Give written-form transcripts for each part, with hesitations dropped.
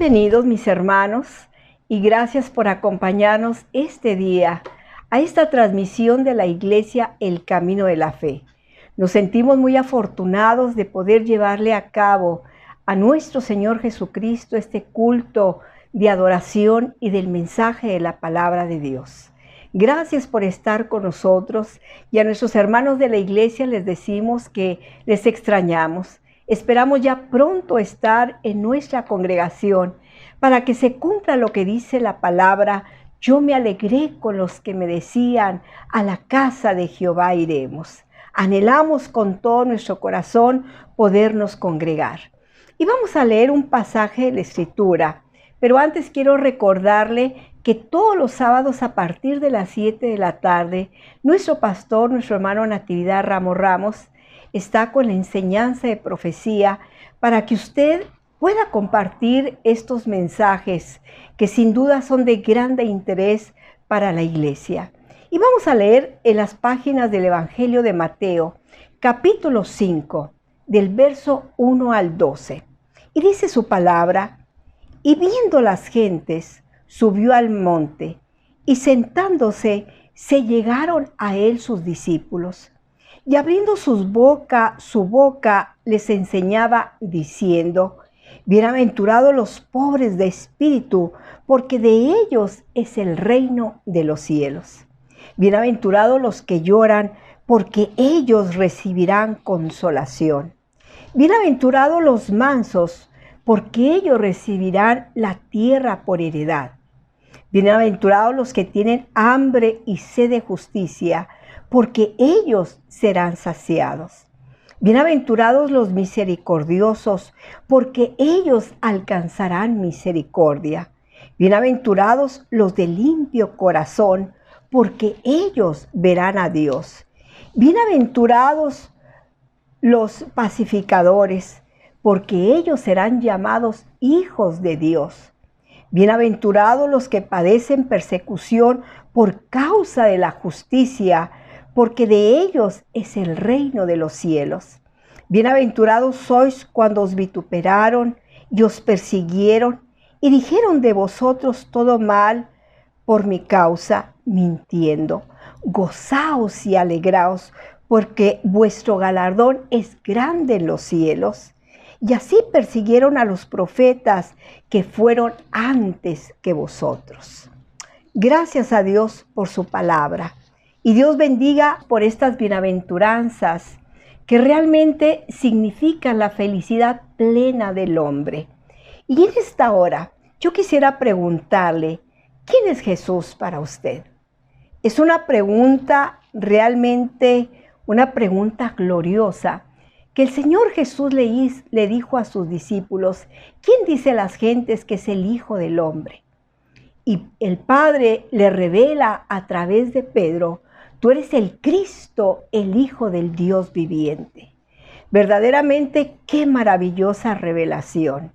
Bienvenidos mis hermanos y gracias por acompañarnos este día a esta transmisión de la Iglesia El Camino de la Fe. Nos sentimos muy afortunados de poder llevarle a cabo a nuestro Señor Jesucristo este culto de adoración y del mensaje de la palabra de Dios. Gracias por estar con nosotros y a nuestros hermanos de la Iglesia les decimos que les extrañamos. Esperamos ya pronto estar en nuestra congregación para que se cumpla lo que dice la palabra. Yo me alegré con los que me decían, a la casa de Jehová iremos. Anhelamos con todo nuestro corazón podernos congregar. Y vamos a leer un pasaje de la Escritura, pero antes quiero recordarle que todos los sábados a partir de las 7 de la tarde, nuestro pastor, nuestro hermano Natividad Ramos, está con la enseñanza de profecía para que usted pueda compartir estos mensajes que sin duda son de grande interés para la iglesia. Y vamos a leer en las páginas del Evangelio de Mateo, capítulo 5, del verso 1 al 12. Y dice su palabra: y viendo las gentes, subió al monte, y sentándose, se llegaron a él sus discípulos. Y abriendo su boca les enseñaba diciendo: bienaventurados los pobres de espíritu, porque de ellos es el reino de los cielos. Bienaventurados los que lloran, porque ellos recibirán consolación. Bienaventurados los mansos, porque ellos recibirán la tierra por heredad. Bienaventurados los que tienen hambre y sed de justicia, porque ellos serán saciados. Bienaventurados los misericordiosos, porque ellos alcanzarán misericordia. Bienaventurados los de limpio corazón, porque ellos verán a Dios. Bienaventurados los pacificadores, porque ellos serán llamados hijos de Dios. Bienaventurados los que padecen persecución por causa de la justicia, porque de ellos es el reino de los cielos. Bienaventurados sois cuando os vituperaron y os persiguieron y dijeron de vosotros todo mal por mi causa, mintiendo. Gozaos y alegraos, porque vuestro galardón es grande en los cielos. Y así persiguieron a los profetas que fueron antes que vosotros. Gracias a Dios por su palabra. Y Dios bendiga por estas bienaventuranzas que realmente significan la felicidad plena del hombre. Y en esta hora yo quisiera preguntarle, ¿quién es Jesús para usted? Es una pregunta realmente, una pregunta gloriosa que el Señor Jesús le dijo a sus discípulos: ¿quién dice las gentes que es el Hijo del Hombre? Y el Padre le revela a través de Pedro: tú eres el Cristo, el Hijo del Dios viviente. Verdaderamente, qué maravillosa revelación.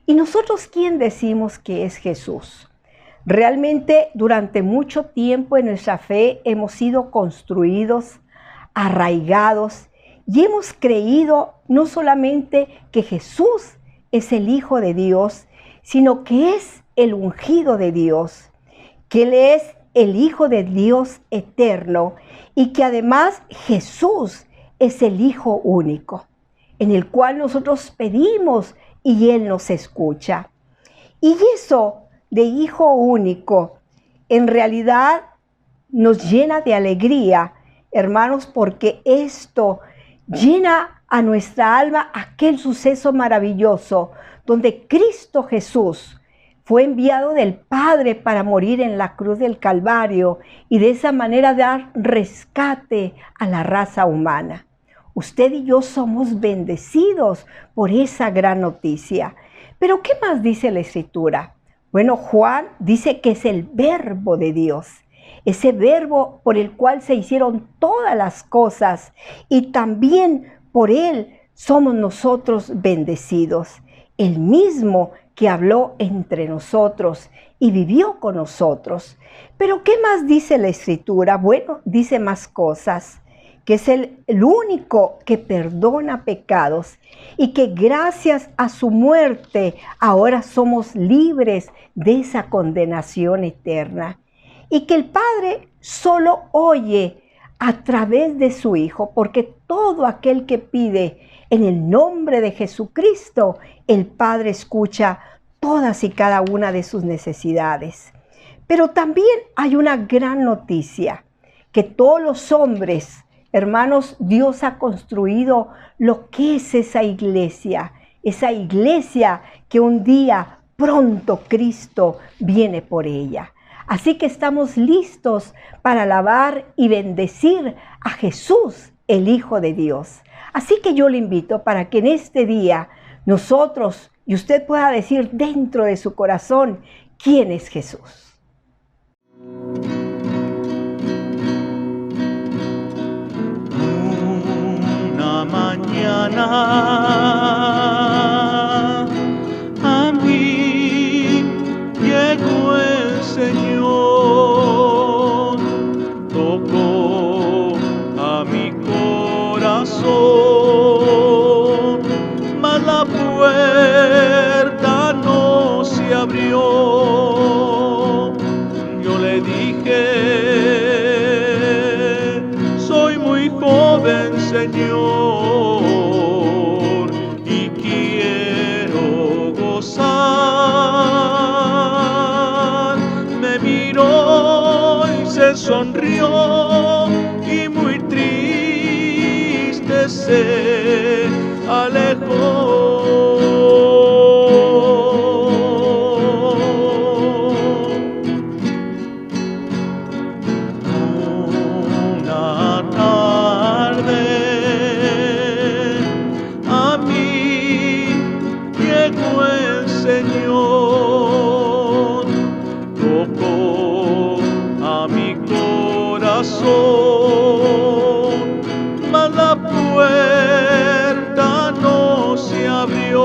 ¿Y nosotros quién decimos que es Jesús? Realmente, durante mucho tiempo en nuestra fe hemos sido construidos, arraigados, y hemos creído no solamente que Jesús es el Hijo de Dios, sino que es el ungido de Dios, que Él es el Hijo de Dios eterno y que además Jesús es el Hijo único, en el cual nosotros pedimos y Él nos escucha. Y eso de Hijo único en realidad nos llena de alegría, hermanos, porque esto llena a nuestra alma aquel suceso maravilloso donde Cristo Jesús fue enviado del Padre para morir en la cruz del Calvario y de esa manera dar rescate a la raza humana. Usted y yo somos bendecidos por esa gran noticia. Pero ¿qué más dice la Escritura? Bueno, Juan dice que es el Verbo de Dios, ese Verbo por el cual se hicieron todas las cosas y también por Él somos nosotros bendecidos. El mismo que habló entre nosotros y vivió con nosotros. Pero ¿qué más dice la Escritura? Bueno, dice más cosas, que es el único que perdona pecados y que gracias a su muerte ahora somos libres de esa condenación eterna. Y que el Padre solo oye a través de su Hijo, porque todo aquel que pide en el nombre de Jesucristo, el Padre escucha todas y cada una de sus necesidades. Pero también hay una gran noticia, que todos los hombres, hermanos, Dios ha construido lo que es esa iglesia que un día pronto Cristo viene por ella. Así que estamos listos para alabar y bendecir a Jesús, el Hijo de Dios. Así que yo le invito para que en este día nosotros y usted pueda decir dentro de su corazón quién es Jesús. Una mañana a mí llegó el Señor, tocó a mi corazón, mas la puerta no se abrió. Yo le dije: soy muy joven, Señor, y quiero gozar. Me miró y se sonrió y muy triste se alejó. Señor, tocó a mi corazón, mas la puerta no se abrió.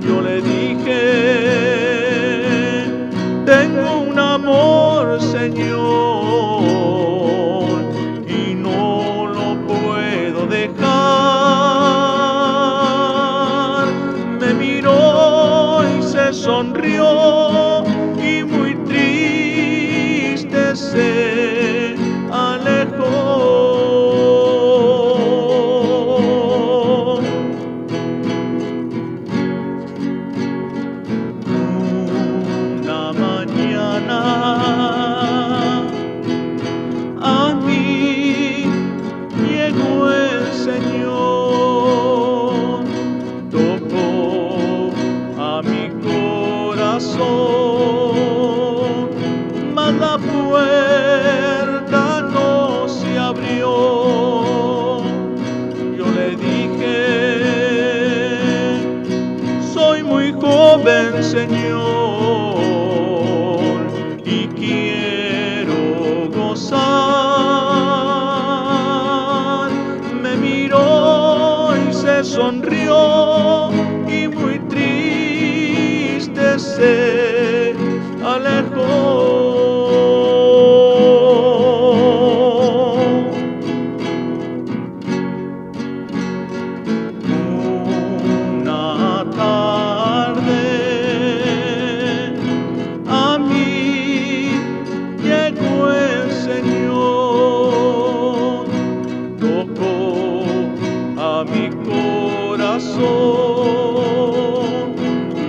Yo le dije: tengo un amor, Señor, y no lo puedo dejar. Sonrió y muy triste se alejó. Una mañana a mí llegó el Señor, tocó a mi corazón, mas la puerta no se abrió. Yo le dije: soy muy joven, Señor, y quiero gozar. Me miró y se sonrió y muy triste se alejó. Una tarde a mí llegó el Señor, tocó a mi corazón,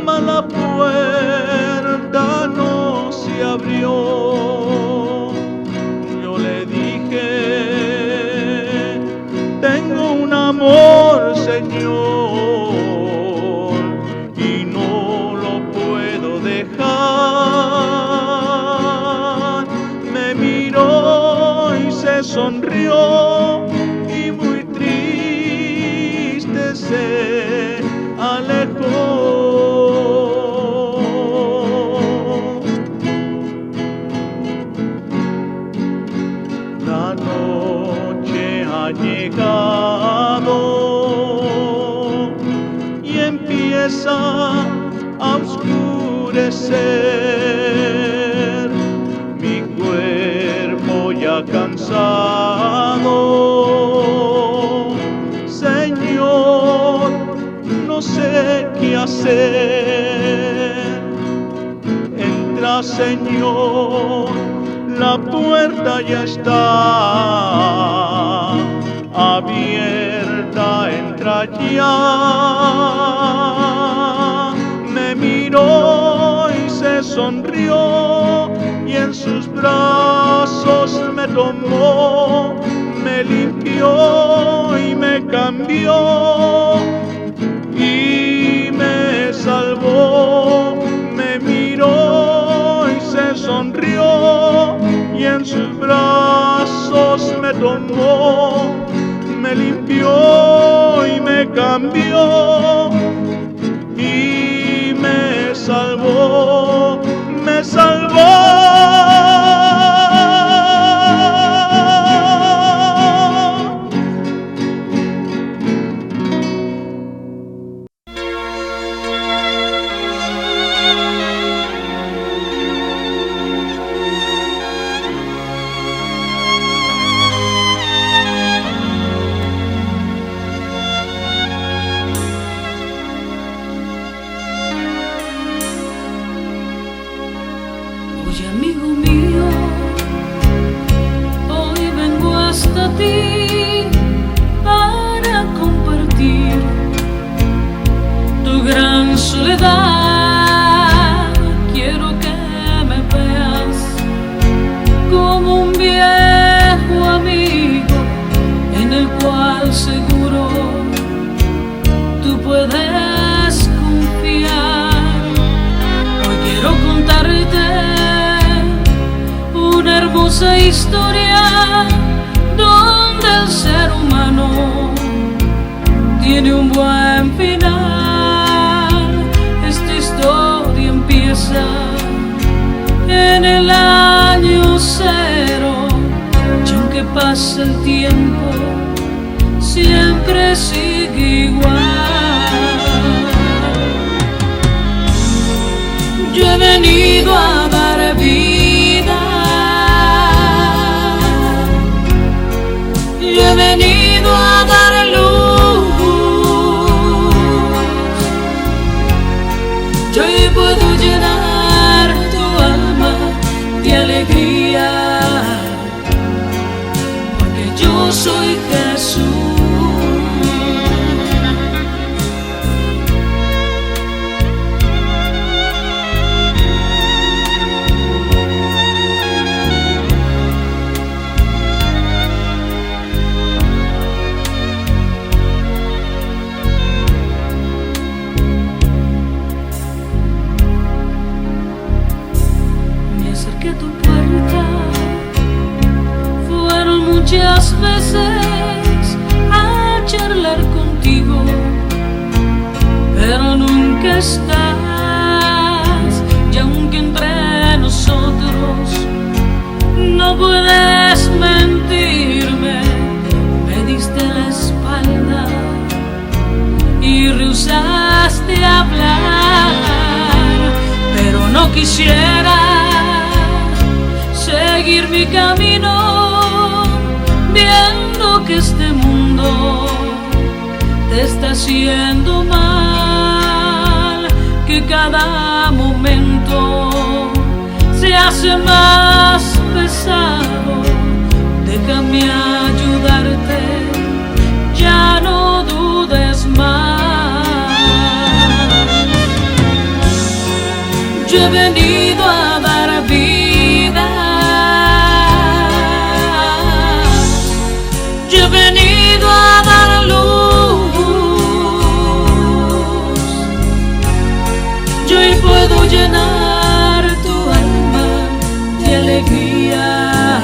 mas la puerta no se abrió. Yo le dije: tengo un amor, Señor, y no lo puedo dejar. Me miró y se sonrió y muy triste se alejó. La noche ha llegado y empieza a oscurecer. Mi cuerpo ya cansado ser. Entra, Señor, la puerta ya está abierta, entra ya. Me miró y se sonrió, y en sus brazos me tomó, me limpió y me cambió y me salvó. Me miró y se sonrió, y en sus brazos me tomó, me limpió y me cambió y me salvó, me salvó. Oye, amigo mío, hoy vengo hasta ti para compartir tu gran soledad. Quiero que me veas como un viejo amigo en el cual seguro tú puedes confiar. Hoy quiero contarte una hermosa historia donde el ser humano tiene un buen final. Esta historia empieza en el año 0, y aunque pase el tiempo siempre sigue igual. Yo he venido a dar vida, yo he venido a dar luz. Yo hoy puedo llenar tu alma de alegría, porque yo soy Jesús. Que tu puerta fueron muchas veces a charlar contigo, pero nunca estás. Y aunque entre nosotros no puedes mentirme, me diste la espalda y rehusaste hablar. Pero no quisiera seguir mi camino viendo que este mundo te está haciendo mal, que cada momento se hace más pesado. Déjame ayudarte, ya no dudes más. Yo he venido a dar vida, yo he venido a dar luz. Yo hoy puedo llenar tu alma de alegría,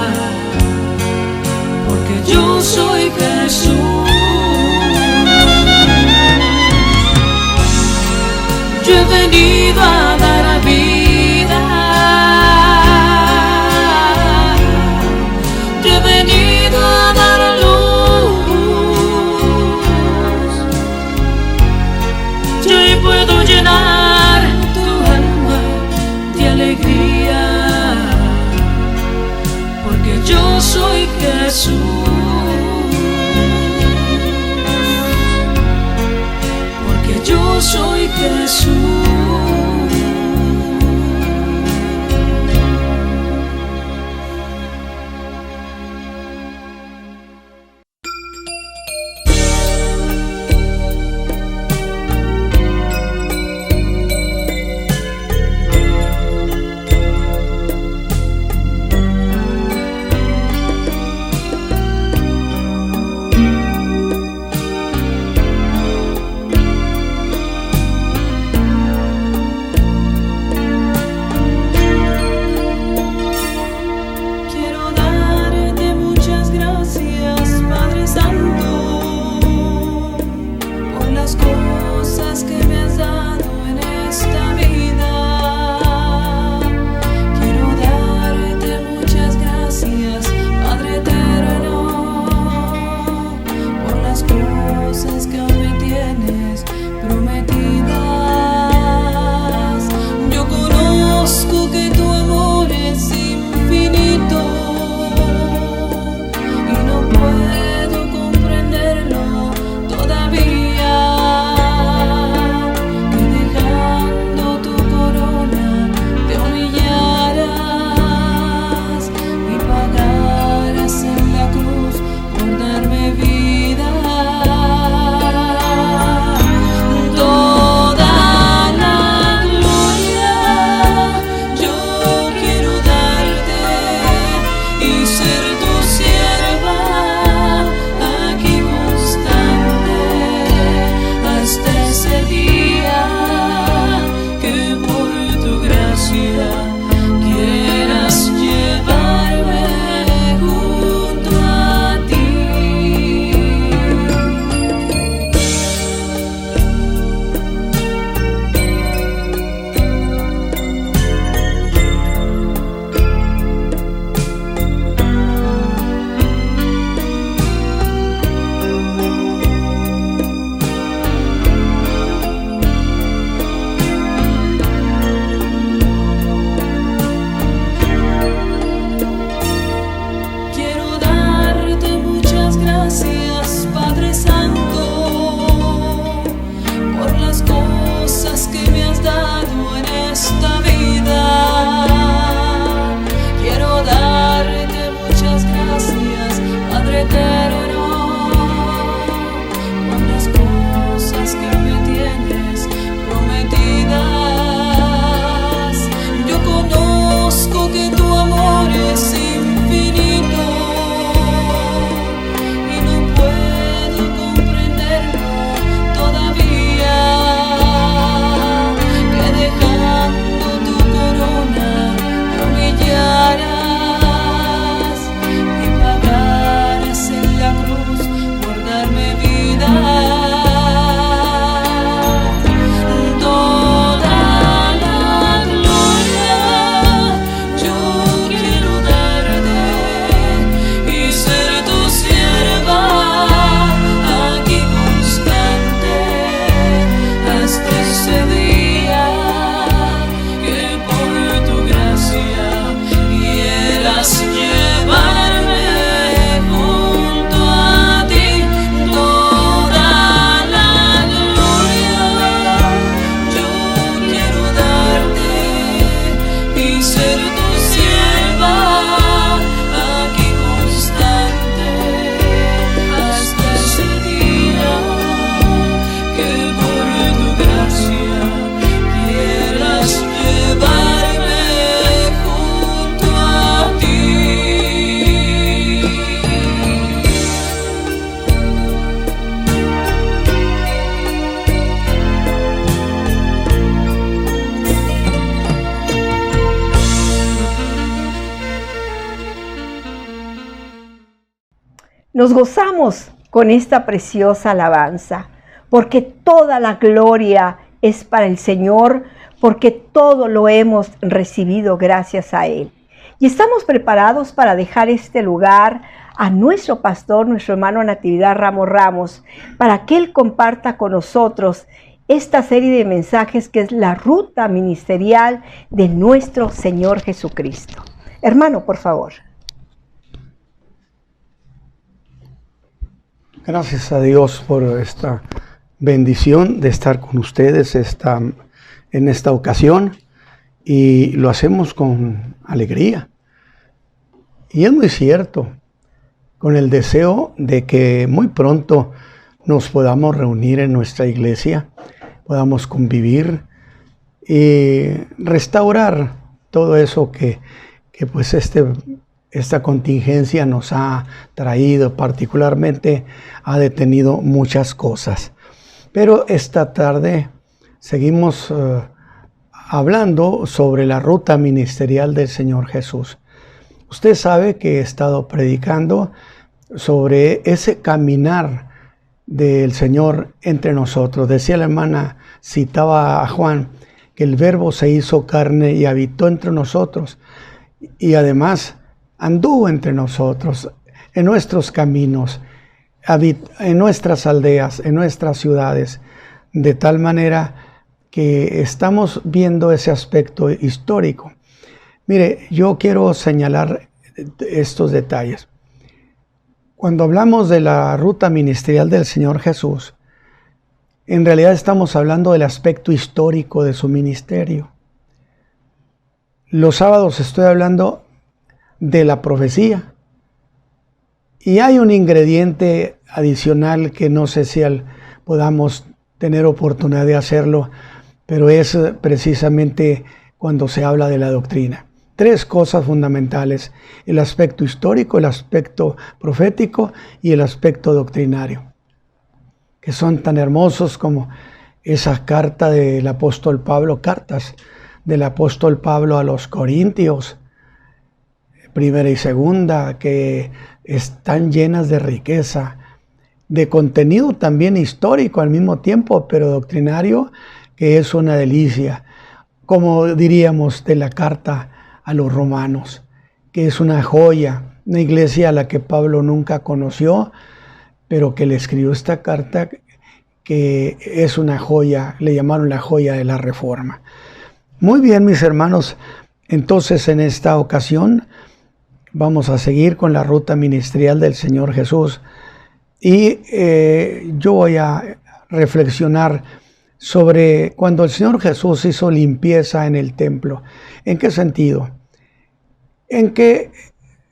porque yo soy Jesús. Yo he venido a dar vida, yo he venido a dar luz. Yo hoy puedo llenar tu alma de alegría, porque yo soy Jesús, porque yo soy Jesús. Nos gozamos con esta preciosa alabanza, porque toda la gloria es para el Señor, porque todo lo hemos recibido gracias a Él. Y estamos preparados para dejar este lugar a nuestro pastor, nuestro hermano Natividad Ramos, para que Él comparta con nosotros esta serie de mensajes que es la ruta ministerial de nuestro Señor Jesucristo. Hermano, por favor. Gracias a Dios por esta bendición de estar con ustedes en esta ocasión, y lo hacemos con alegría. Y es muy cierto, con el deseo de que muy pronto nos podamos reunir en nuestra iglesia, podamos convivir y restaurar todo eso que pues esta contingencia nos ha traído. Particularmente ha detenido muchas cosas. Pero esta tarde seguimos hablando sobre la ruta ministerial del Señor Jesús. Usted sabe que he estado predicando sobre ese caminar del Señor entre nosotros. Decía la hermana, citaba a Juan, que el Verbo se hizo carne y habitó entre nosotros. Y además anduvo entre nosotros, en nuestros caminos, en nuestras aldeas, en nuestras ciudades, de tal manera que estamos viendo ese aspecto histórico. Mire, yo quiero señalar estos detalles. Cuando hablamos de la ruta ministerial del Señor Jesús, en realidad estamos hablando del aspecto histórico de su ministerio. Los sábados estoy hablando de la profecía. Y hay un ingrediente adicional que no sé si podamos tener oportunidad de hacerlo, pero es precisamente cuando se habla de la doctrina. 3 cosas fundamentales: el aspecto histórico, el aspecto profético y el aspecto doctrinario, que son tan hermosos como esa carta del apóstol Pablo, cartas del apóstol Pablo a los Corintios, primera y segunda, que están llenas de riqueza, de contenido también histórico al mismo tiempo, pero doctrinario, que es una delicia. Como diríamos de la carta a los romanos, que es una joya, una iglesia a la que Pablo nunca conoció, pero que le escribió esta carta, que es una joya, le llamaron la joya de la Reforma. Muy bien, mis hermanos, entonces en esta ocasión vamos a seguir con la ruta ministerial del Señor Jesús, y yo voy a reflexionar sobre cuando el Señor Jesús hizo limpieza en el templo. ¿En qué sentido? En que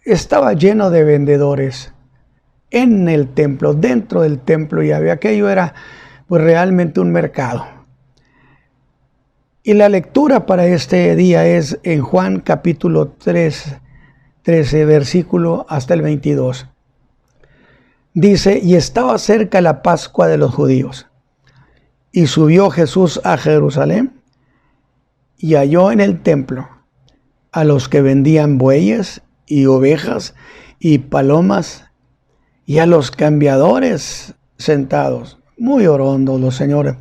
estaba lleno de vendedores en el templo, dentro del templo, y aquello era pues realmente un mercado. Y la lectura para este día es en Juan capítulo 13, versículo hasta el 22. Dice: y estaba cerca la Pascua de los judíos, y subió Jesús a Jerusalén, y halló en el templo a los que vendían bueyes y ovejas y palomas, y a los cambiadores sentados, muy orondos los señores,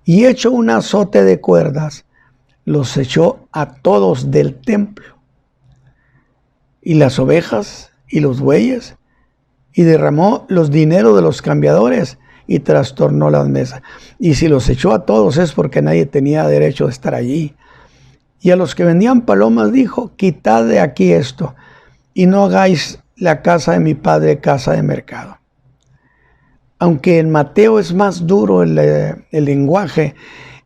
y hecho un azote de cuerdas, los echó a todos del templo, y las ovejas y los bueyes, y derramó los dineros de los cambiadores y trastornó las mesas. Y si los echó a todos es porque nadie tenía derecho de estar allí. Y a los que vendían palomas dijo: quitad de aquí esto, y no hagáis la casa de mi padre casa de mercado. Aunque en Mateo es más duro el lenguaje,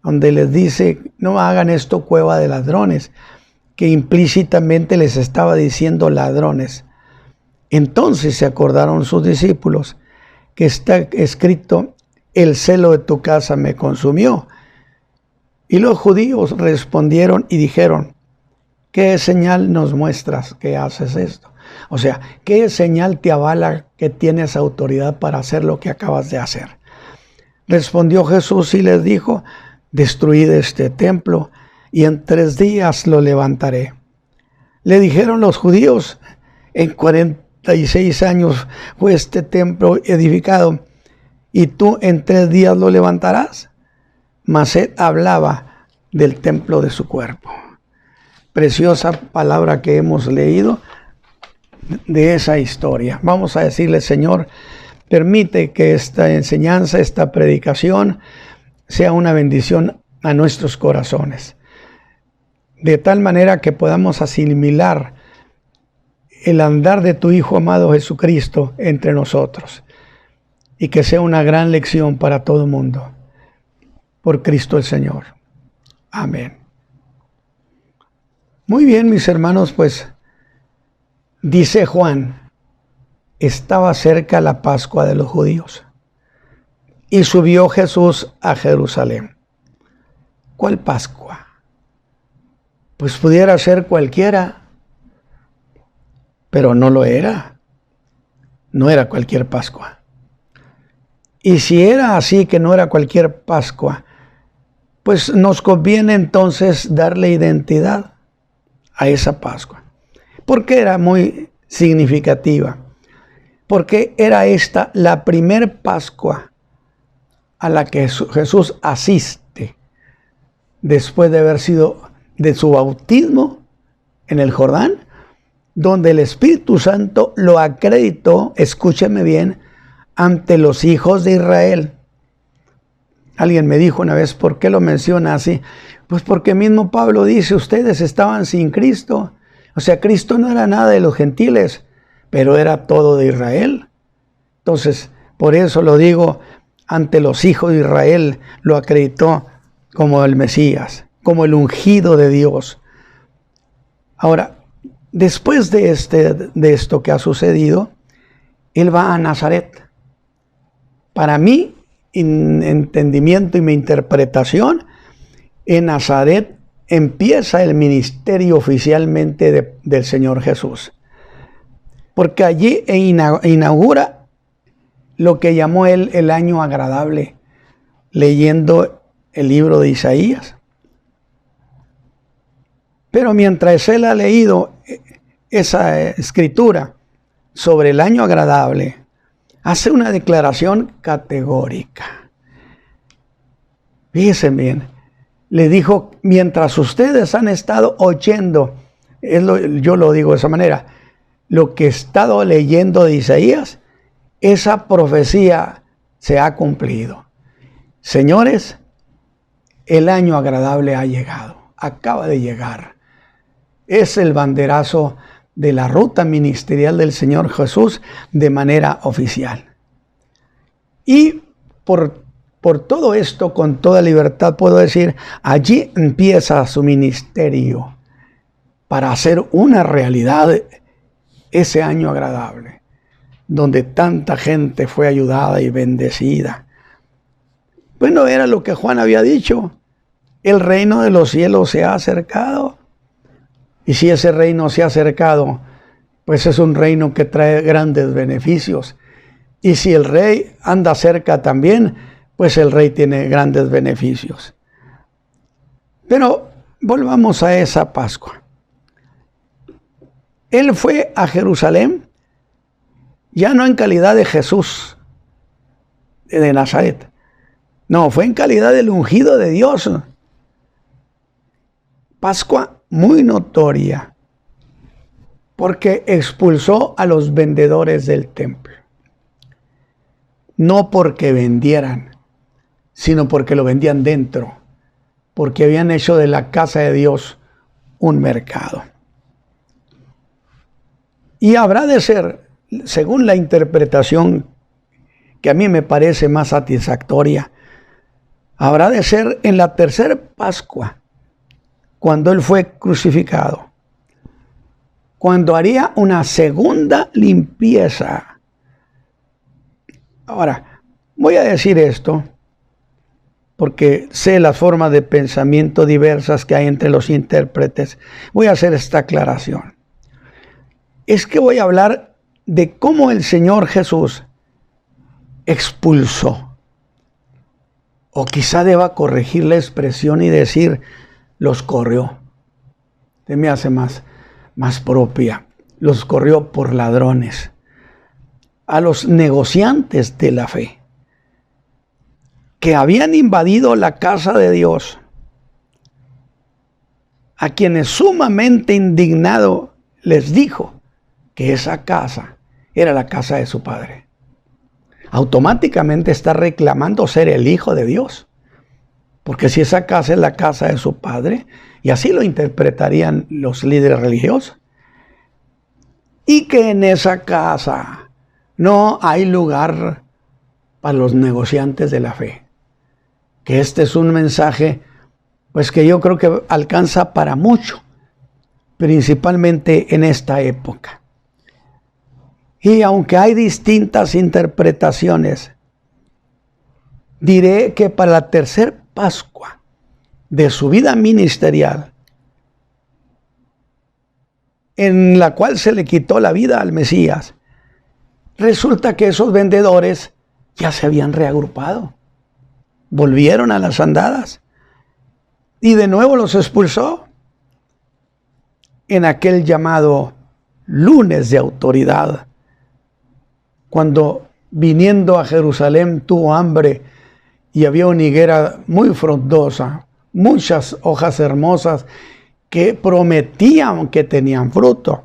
donde les dice: no hagan esto cueva de ladrones, que implícitamente les estaba diciendo ladrones. Entonces se acordaron sus discípulos que está escrito: el celo de tu casa me consumió. Y los judíos respondieron y dijeron: ¿qué señal nos muestras que haces esto? O sea, ¿qué señal te avala que tienes autoridad para hacer lo que acabas de hacer? Respondió Jesús y les dijo: destruid este templo y en 3 días lo levantaré. Le dijeron los judíos: en 36 años fue este templo edificado, y tú en 3 días lo levantarás. Mas él hablaba del templo de su cuerpo. Preciosa palabra que hemos leído de esa historia. Vamos a decirle: Señor, permite que esta enseñanza, esta predicación, sea una bendición a nuestros corazones, de tal manera que podamos asimilar el andar de tu Hijo amado Jesucristo entre nosotros, y que sea una gran lección para todo el mundo. Por Cristo el Señor. Amén. Muy bien, mis hermanos, pues dice Juan: estaba cerca la Pascua de los judíos, y subió Jesús a Jerusalén. ¿Cuál Pascua? Pues pudiera ser cualquiera, pero no lo era. No era cualquier Pascua. Y si era así, que no era cualquier Pascua, pues nos conviene entonces darle identidad a esa Pascua. Porque era muy significativa. Porque era esta la primer Pascua a la que Jesús asiste después de haber sido de su bautismo en el Jordán, donde el Espíritu Santo lo acreditó, escúcheme bien, ante los hijos de Israel. Alguien me dijo una vez: ¿por qué lo menciona así? Pues porque mismo Pablo dice: ustedes estaban sin Cristo. O sea, Cristo no era nada de los gentiles, pero era todo de Israel. Entonces, por eso lo digo, ante los hijos de Israel lo acreditó como el Mesías, como el ungido de Dios. Ahora, después de esto que ha sucedido, él va a Nazaret. Para mí, entendimiento y mi interpretación, en Nazaret empieza el ministerio oficialmente del Señor Jesús. Porque allí inaugura lo que llamó él el año agradable, leyendo el libro de Isaías. Pero mientras él ha leído esa escritura sobre el año agradable, hace una declaración categórica. Fíjense bien, le dijo: mientras ustedes han estado oyendo, yo lo digo de esa manera, lo que he estado leyendo de Isaías, esa profecía se ha cumplido. Señores, el año agradable ha llegado, acaba de llegar. Es el banderazo de la ruta ministerial del Señor Jesús de manera oficial. Y por todo esto, con toda libertad puedo decir, allí empieza su ministerio para hacer una realidad ese año agradable, donde tanta gente fue ayudada y bendecida. Bueno, era lo que Juan había dicho: el reino de los cielos se ha acercado. Y si ese reino se ha acercado, pues es un reino que trae grandes beneficios. Y si el rey anda cerca también, pues el rey tiene grandes beneficios. Pero volvamos a esa Pascua. Él fue a Jerusalén, ya no en calidad de Jesús de Nazaret. No, fue en calidad del ungido de Dios. Pascua muy notoria, porque expulsó a los vendedores del templo. No porque vendieran, sino porque lo vendían dentro, porque habían hecho de la casa de Dios un mercado. Y habrá de ser, según la interpretación que a mí me parece más satisfactoria, habrá de ser en la tercera Pascua, cuando él fue crucificado, cuando haría una segunda limpieza. Ahora, voy a decir esto porque sé las formas de pensamiento diversas que hay entre los intérpretes. Voy a hacer esta aclaración. Es que voy a hablar de cómo el Señor Jesús expulsó. O quizá deba corregir la expresión y decir: los corrió. Se me hace más propia. Los corrió por ladrones. a los negociantes de la fe, que habían invadido la casa de Dios, a quienes sumamente indignado les dijo que esa casa era la casa de su padre. Automáticamente está reclamando ser el hijo de Dios, porque si esa casa es la casa de su padre, y así lo interpretarían los líderes religiosos, y que en esa casa no hay lugar para los negociantes de la fe. Que este es un mensaje, pues que yo creo que alcanza para mucho, principalmente en esta época. Y aunque hay distintas interpretaciones, diré que para la tercera Pascua de su vida ministerial, en la cual se le quitó la vida al Mesías, resulta que esos vendedores ya se habían reagrupado. Volvieron a las andadas y de nuevo los expulsó en aquel llamado lunes de autoridad, cuando viniendo a Jerusalén tuvo hambre y había una higuera muy frondosa, muchas hojas hermosas que prometían que tenían fruto,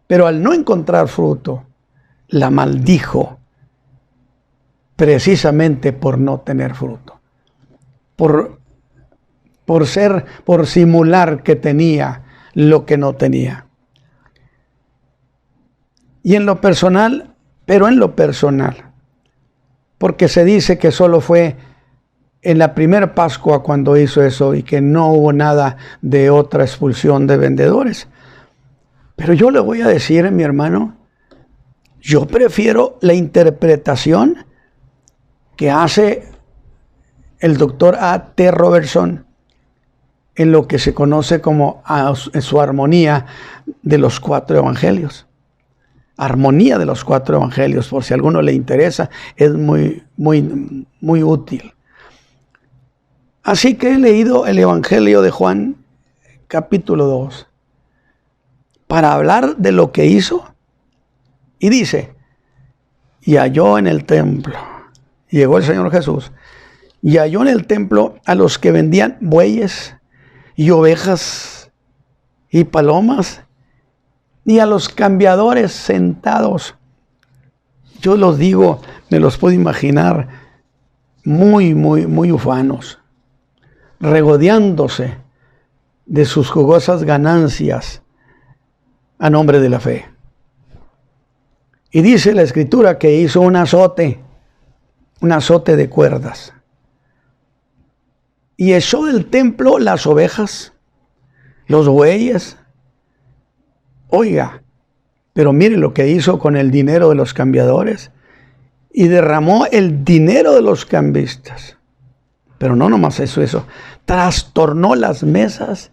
pero al no encontrar fruto la maldijo, precisamente por no tener fruto, por simular que tenía lo que no tenía. Y en lo personal, porque se dice que solo fue en la primera Pascua cuando hizo eso y que no hubo nada de otra expulsión de vendedores. Pero yo le voy a decir, mi hermano, yo prefiero la interpretación que hace el doctor A.T. Robertson en lo que se conoce como su armonía de los 4 evangelios. Armonía de los 4 evangelios, por si a alguno le interesa, es muy útil. Así que he leído el Evangelio de Juan, capítulo 2, para hablar de lo que hizo. Y dice, y halló en el templo, llegó el Señor Jesús, y halló en el templo a los que vendían bueyes y ovejas y palomas, y a los cambiadores sentados. Yo los digo, me los puedo imaginar, muy ufanos, regodeándose de sus jugosas ganancias a nombre de la fe. Y dice la Escritura que hizo un azote de cuerdas, y echó del templo las ovejas, los bueyes. Oiga, pero mire lo que hizo con el dinero de los cambiadores, y derramó el dinero de los cambistas. Pero no nomás eso, trastornó las mesas,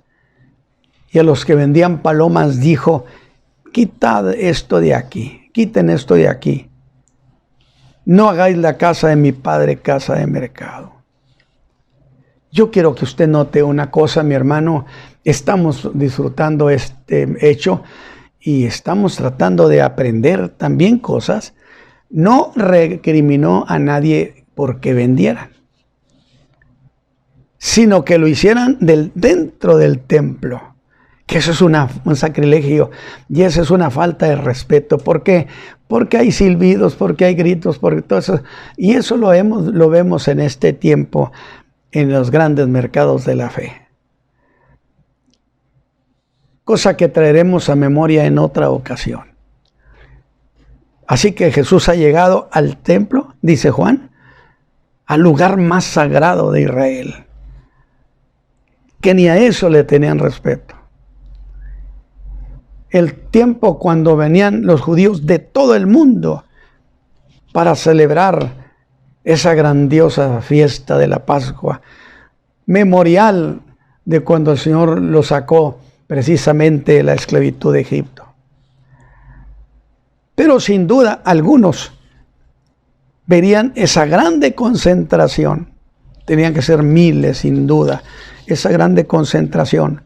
y a los que vendían palomas dijo, quitad esto de aquí, quiten esto de aquí. No hagáis la casa de mi padre casa de mercado. Yo quiero que usted note una cosa, mi hermano. Estamos disfrutando este hecho y estamos tratando de aprender también cosas. No recriminó a nadie porque vendieran, sino que lo hicieran dentro del templo. Que eso es un sacrilegio y eso es una falta de respeto. ¿Por qué? Porque hay silbidos, porque hay gritos, porque todo eso. Y eso lo vemos en este tiempo en los grandes mercados de la fe. Cosa que traeremos a memoria en otra ocasión. Así que Jesús ha llegado al templo, dice Juan, al lugar más sagrado de Israel, que ni a eso le tenían respeto. El tiempo cuando venían los judíos de todo el mundo para celebrar esa grandiosa fiesta de la Pascua, memorial de cuando el Señor lo sacó precisamente de la esclavitud de Egipto. Pero sin duda algunos verían esa grande concentración, tenían que ser miles sin duda, esa grande concentración.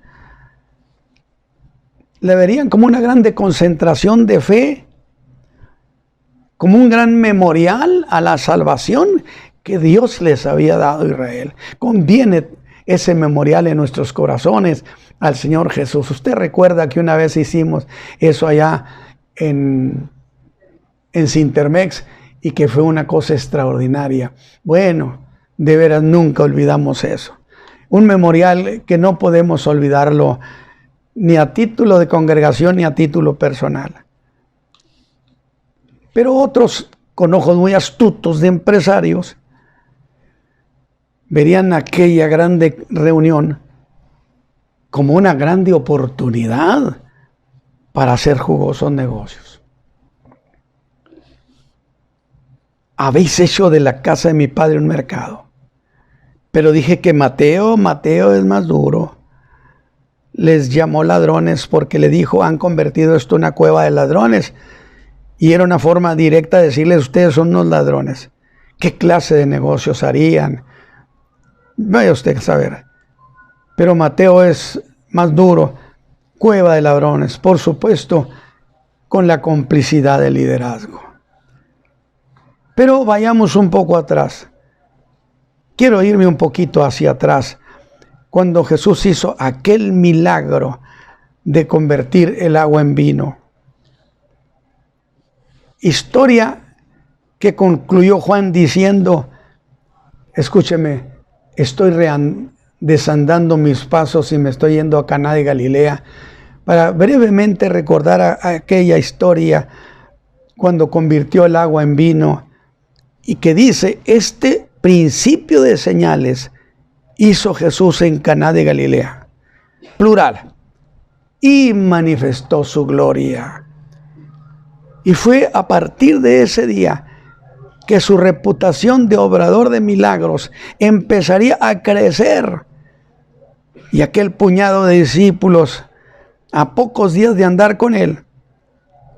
Le verían como una grande concentración de fe como un gran memorial a la salvación que Dios les había dado a Israel. Conviene ese memorial en nuestros corazones al Señor Jesús. Usted recuerda que una vez hicimos eso allá en Sintermex y que fue una cosa extraordinaria. Bueno, de veras nunca olvidamos eso. Un memorial que no podemos olvidarlo ni a título de congregación ni a título personal. Pero otros, con ojos muy astutos de empresarios, verían aquella grande reunión como una grande oportunidad para hacer jugosos negocios. Habéis hecho de la casa de mi padre un mercado. Pero dije que Mateo es más duro. Les llamó ladrones porque le dijo, han convertido esto en una cueva de ladrones. Y era una forma directa de decirles, ustedes son unos ladrones. ¿Qué clase de negocios harían? Vaya usted a saber. Pero Mateo es más duro. Cueva de ladrones, por supuesto, con la complicidad del liderazgo. Pero vayamos un poco atrás. Quiero irme un poquito hacia atrás. Cuando Jesús hizo aquel milagro de convertir el agua en vino. Historia que concluyó Juan diciendo, escúcheme, estoy desandando mis pasos y me estoy yendo a Caná de Galilea para brevemente recordar aquella historia cuando convirtió el agua en vino y que dice, este principio de señales hizo Jesús en Caná de Galilea, plural, y manifestó su gloria. Y fue a partir de ese día que su reputación de obrador de milagros empezaría a crecer. Y aquel puñado de discípulos, a pocos días de andar con él,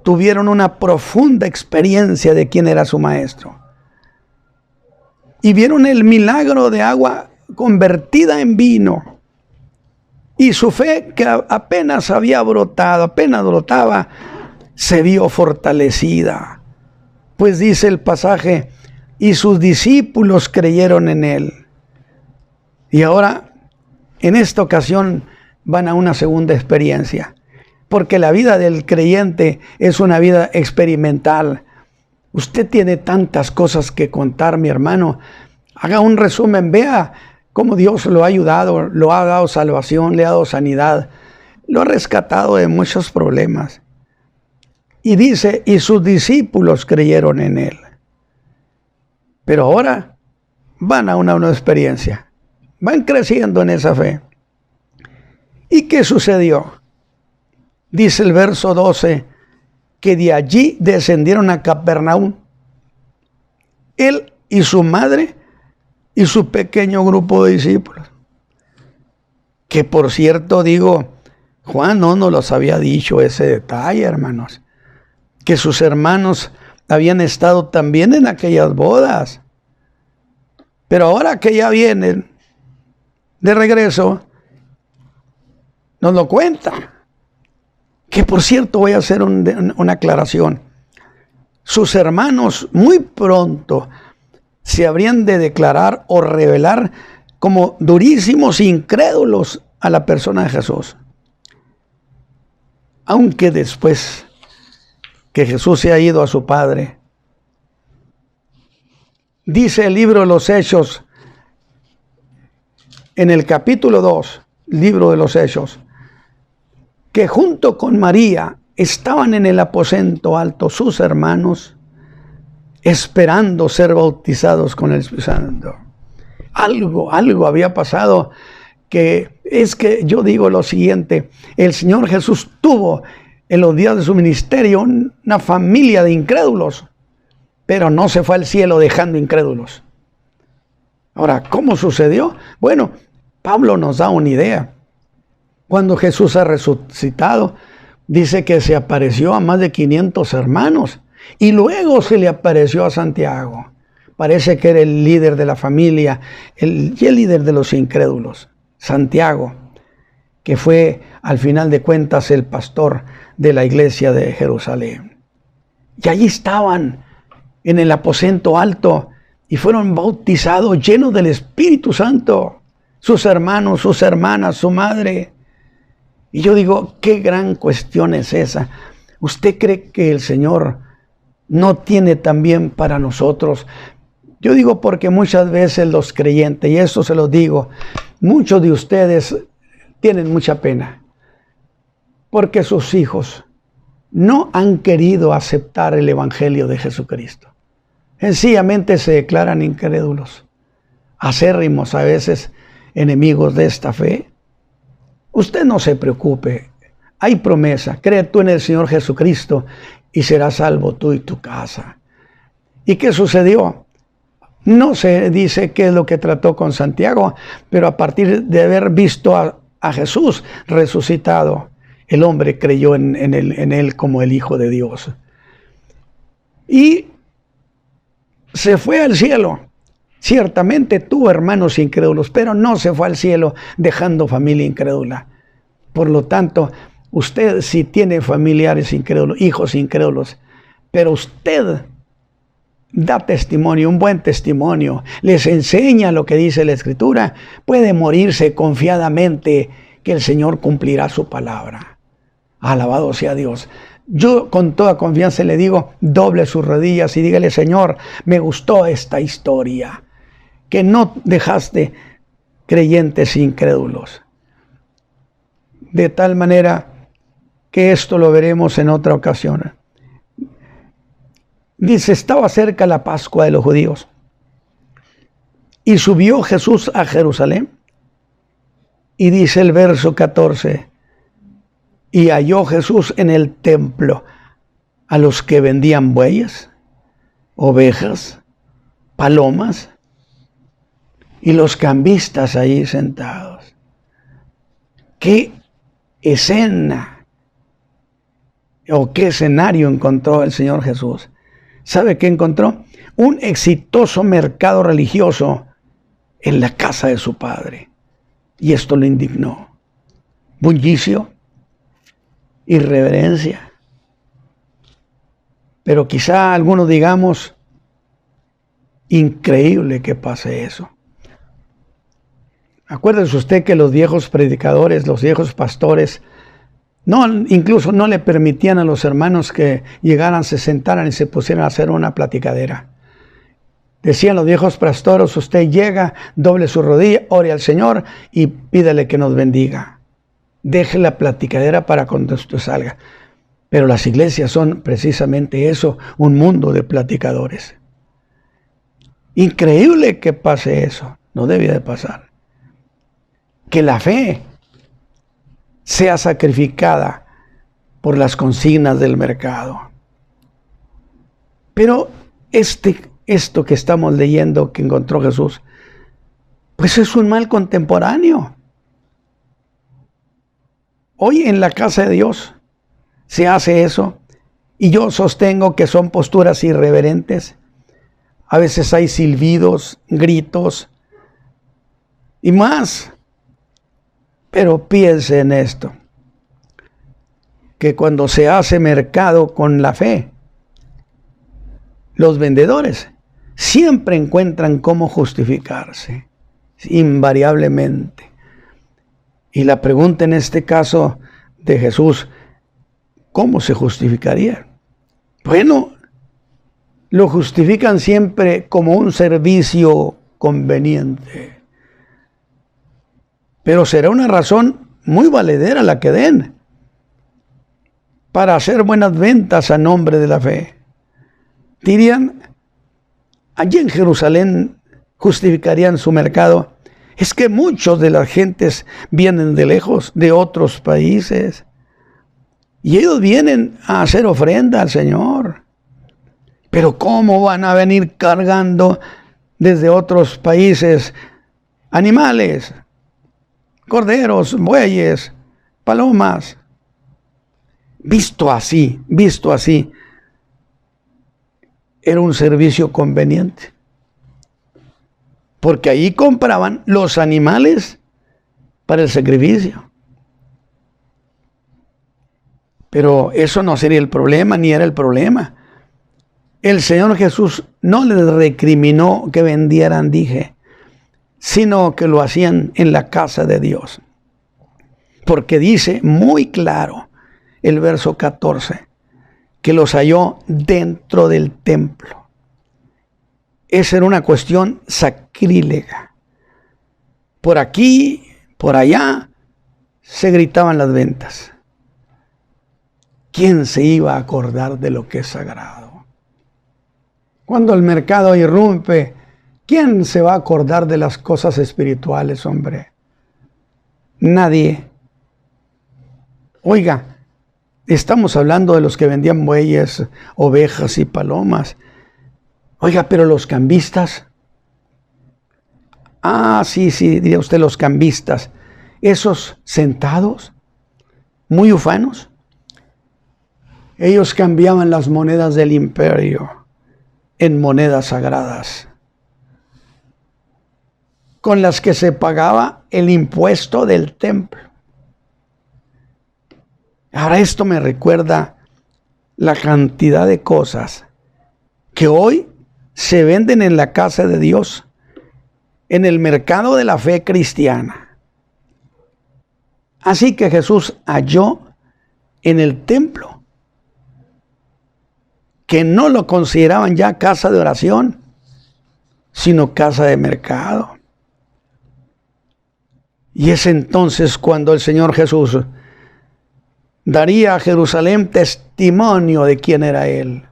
tuvieron una profunda experiencia de quién era su maestro. Y vieron el milagro de agua convertida en vino. Y su fe, que apenas había brotado, apenas brotaba, se vio fortalecida. Pues dice el pasaje, y sus discípulos creyeron en él. Y ahora, en esta ocasión, van a una segunda experiencia. Porque la vida del creyente es una vida experimental. Usted tiene tantas cosas que contar, mi hermano. Haga un resumen, vea cómo Dios lo ha ayudado, lo ha dado salvación, le ha dado sanidad, lo ha rescatado de muchos problemas. Y dice, y sus discípulos creyeron en él. Pero ahora van a una nueva experiencia. Van creciendo en esa fe. ¿Y qué sucedió? Dice el verso 12, que de allí descendieron a Capernaum. Él y su madre y su pequeño grupo de discípulos. Que por cierto, digo, Juan no nos los había dicho ese detalle, hermanos. Que sus hermanos habían estado también en aquellas bodas. Pero ahora que ya vienen de regreso, nos lo cuenta. Que por cierto voy a hacer una aclaración. Sus hermanos muy pronto se habrían de declarar o revelar como durísimos incrédulos a la persona de Jesús. Aunque después que Jesús se ha ido a su Padre, dice el libro de los Hechos, en el capítulo 2, libro de los Hechos, que junto con María estaban en el aposento alto sus hermanos, esperando ser bautizados con el Espíritu Santo. Algo había pasado, que es que yo digo lo siguiente, el Señor Jesús tuvo en los días de su ministerio una familia de incrédulos, pero no se fue al cielo dejando incrédulos. Ahora, ¿cómo sucedió? Bueno, Pablo nos da una idea. Cuando Jesús ha resucitado, dice que se apareció a más de 500 hermanos y luego se le apareció a Santiago. Parece que era el líder de la familia y el líder de los incrédulos, Santiago, que fue al final de cuentas el pastor de la iglesia de Jerusalén. Y allí estaban en el aposento alto y fueron bautizados llenos del Espíritu Santo. Sus hermanos, sus hermanas, su madre. Y yo digo, qué gran cuestión es esa. ¿Usted cree que el Señor no tiene también para nosotros? Yo digo porque muchas veces los creyentes, y esto se los digo, muchos de ustedes tienen mucha pena, porque sus hijos no han querido aceptar el Evangelio de Jesucristo. Sencillamente se declaran incrédulos, acérrimos, a veces enemigos de esta fe. Usted no se preocupe, hay promesa, cree tú en el Señor Jesucristo y serás salvo tú y tu casa. ¿Y qué sucedió? No se dice qué es lo que trató con Santiago, pero a partir de haber visto a Jesús resucitado, el hombre creyó en él como el Hijo de Dios. Y se fue al cielo. Ciertamente tuvo hermanos incrédulos, pero no se fue al cielo dejando familia incrédula. Por lo tanto, usted si tiene familiares incrédulos, hijos incrédulos, pero usted da testimonio, un buen testimonio, les enseña lo que dice la Escritura, puede morirse confiadamente que el Señor cumplirá su palabra. Alabado sea Dios. Yo con toda confianza le digo, doble sus rodillas y dígale, Señor, me gustó esta historia, que no dejaste creyentes incrédulos. De tal manera que esto lo veremos en otra ocasión. Dice, estaba cerca la Pascua de los judíos. Y subió Jesús a Jerusalén. Y dice el verso 14, y halló Jesús en el templo a los que vendían bueyes, ovejas, palomas, y los cambistas allí sentados. ¿Qué escena o qué escenario encontró el Señor Jesús? ¿Sabe qué encontró? Un exitoso mercado religioso en la casa de su padre. Y esto lo indignó. Bullicio, irreverencia. Pero quizá algunos digamos, increíble que pase eso. Acuérdese usted que los viejos predicadores, los viejos pastores, incluso no le permitían a los hermanos que llegaran, se sentaran y se pusieran a hacer una platicadera. Decían los viejos pastores, usted llega, doble su rodilla, ore al Señor y pídale que nos bendiga. Deje la platicadera para cuando usted salga. Pero las iglesias son precisamente eso, un mundo de platicadores. Increíble que pase eso, no debía de pasar. Que la fe sea sacrificada por las consignas del mercado. Pero esto que estamos leyendo que encontró Jesús, pues es un mal contemporáneo. Hoy en la casa de Dios se hace eso y yo sostengo que son posturas irreverentes. A veces hay silbidos, gritos y más. Pero piense en esto, que cuando se hace mercado con la fe, los vendedores siempre encuentran cómo justificarse, invariablemente. Y la pregunta en este caso de Jesús, ¿cómo se justificaría? Bueno, lo justifican siempre como un servicio conveniente. Pero será una razón muy valedera la que den para hacer buenas ventas a nombre de la fe. Dirían, allí en Jerusalén justificarían su mercado. Es que muchos de las gentes vienen de lejos, de otros países, y ellos vienen a hacer ofrenda al Señor. Pero ¿cómo van a venir cargando desde otros países animales? Corderos, bueyes, palomas. Visto así, era un servicio conveniente. Porque ahí compraban los animales para el sacrificio. Pero eso no sería el problema, ni era el problema. el Señor Jesús no les recriminó que vendieran, dije, sino que lo hacían en la casa de Dios. Porque dice muy claro el verso 14, que los halló dentro del templo. Esa era una cuestión sacrílega. Por aquí, por allá, se gritaban las ventas. ¿Quién se iba a acordar de lo que es sagrado? Cuando el mercado irrumpe, ¿quién se va a acordar de las cosas espirituales, hombre? Nadie. Oiga, estamos hablando de los que vendían bueyes, ovejas y palomas. Oiga, pero los cambistas. Sí, diría usted, los cambistas. Esos sentados, muy ufanos. Ellos cambiaban las monedas del imperio en monedas sagradas, con las que se pagaba el impuesto del templo. Ahora esto me recuerda la cantidad de cosas que hoy se venden en la casa de Dios, en el mercado de la fe cristiana. Así que Jesús halló en el templo que no lo consideraban ya casa de oración, sino casa de mercado. Y es entonces cuando el Señor Jesús daría a Jerusalén testimonio de quién era Él.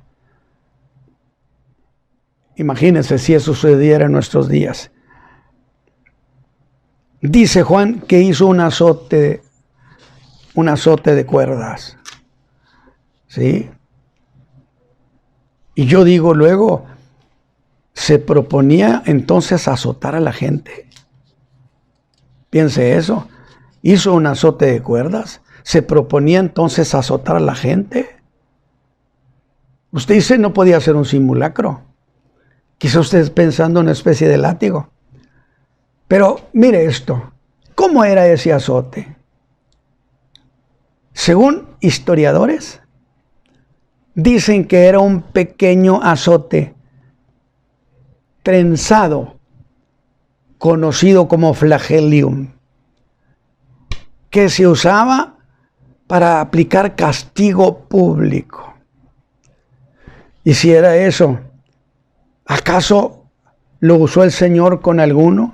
Imagínense si eso sucediera en nuestros días. Dice Juan que hizo un azote de cuerdas. ¿Sí? Y yo digo, luego se proponía entonces azotar a la gente. Piense eso. Hizo un azote de cuerdas. Se proponía entonces azotar a la gente. Usted dice, no podía ser un simulacro. Quizá usted pensando en una especie de látigo. Pero mire esto. ¿Cómo era ese azote? Según historiadores, dicen que era un pequeño azote trenzado, conocido como flagelium, que se usaba para aplicar castigo público. Y si era eso, ¿acaso lo usó el Señor con alguno?